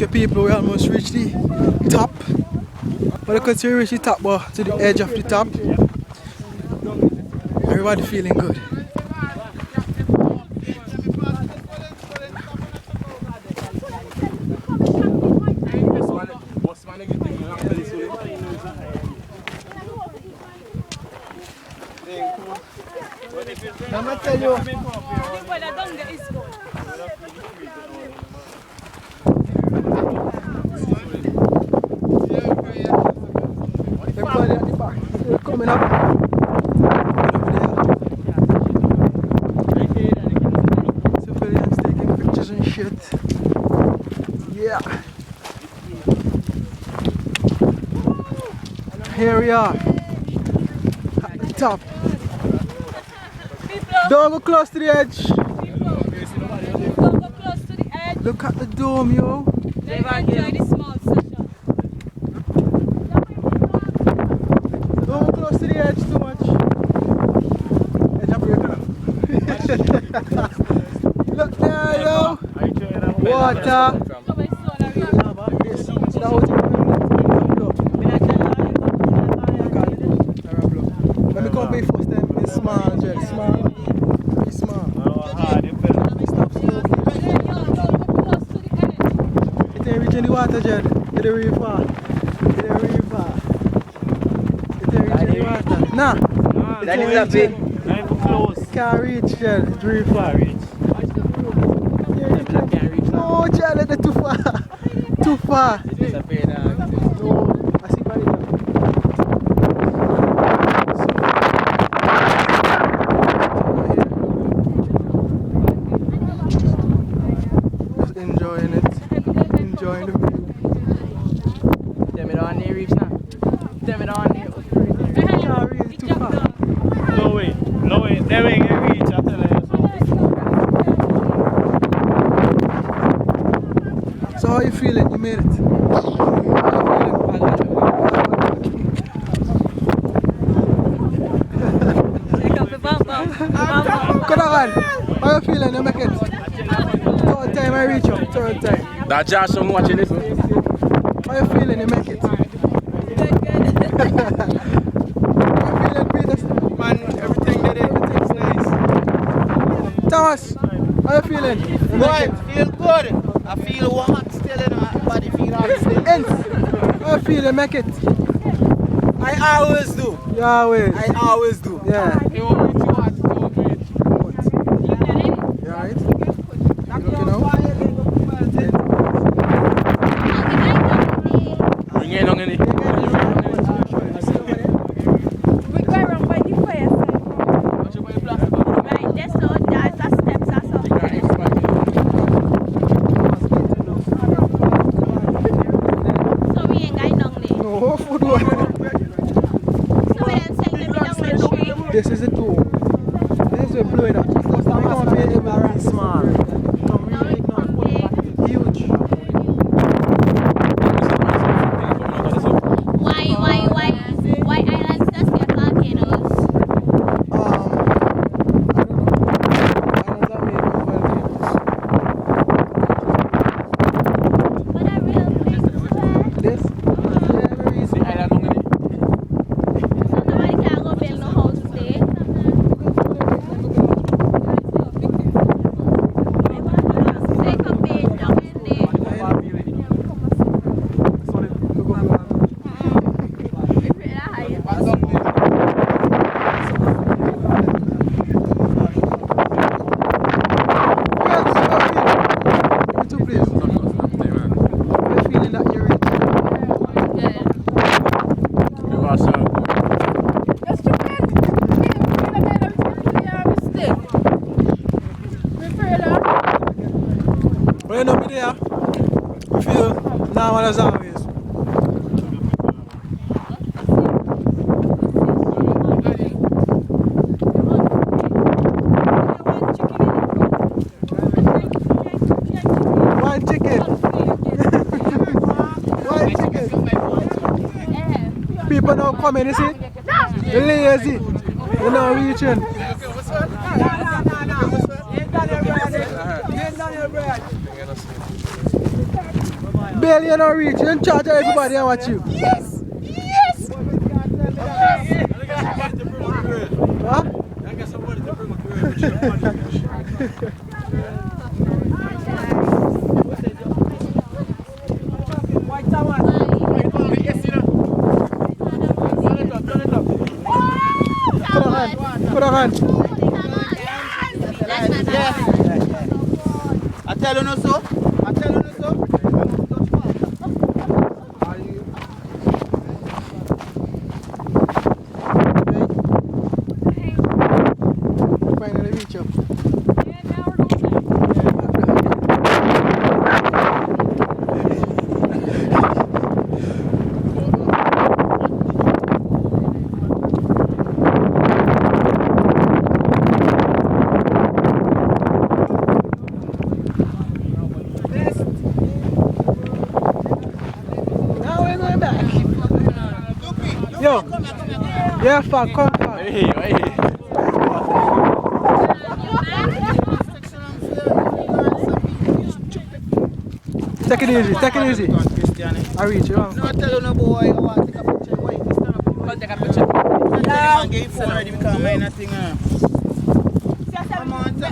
Okay, people, we almost reached the top. But I could see we reached the top, but to the edge of the top. Everybody feeling good. I'm gonna tell you. Everybody at the back, they're coming up. Civilians taking pictures and shit. Yeah. Here we are. At the top. Don't go close to the edge. Don't go close to the edge. Look at the dome, yo. Enjoy the small session. Don't go close to the edge too much. Edge up here. Look there, yo. Water. Let me come by first time. It's small, Jen. Small. It's small. It ain't reaching the water, Jen. It ain't really far. It ain't really far. It ain't reaching the water. Nah. It ain't reaching. Can't reach, Jen. It's really far. No, Jen, it's too far. Too far. No, I see by it. Enjoying it, enjoying the view. Tell me down there, reach now. Tell me down there. Can't reach too far. No way, never can reach after that. So how you feeling? You made it. Come on, how you feeling? You make it. Third time I reach up, third time. That Josh, I'm watching this. How you feeling? You make it. How you feeling, Peter? Man, everything's nice. Thomas, how you feeling? You make it. Feel good. I feel hot still in my body. Feel hot still. Ends, how you feeling? You make it. I always do. You always. I always do. Yeah. You want me to watch? You alright? You looking out? Bring it along in it. We go around by the fire. Right there, so there's a steps or something. So we ain't got nothing there. No, food water. So we ain't saying that we don't want tree. This is a dome. This is a blowing up. It's not very small. Huge. Why islands does get volcanoes? But a real place to where? This? Yeah, very easy. So nobody can go build no house there. They can build down there. When you know me there, I feel normal as always. One chicken. One chicken. People now coming, you see? They're lazy. They're not reaching. Barely you don't reach. You in charge of everybody and watch you. Yes! Yes! Huh? Put a hand. I tell you no so. I tell you no so. Finally reach up. Now we're going back. Yo. Yeah, fuck, come back. Hey. Take it easy, take it easy. I reach you. No, I tell you no boy, I want to take a picture. Wait, stand up. Come take a picture. Yeah, give phone already because mine nothing. Come on, wait.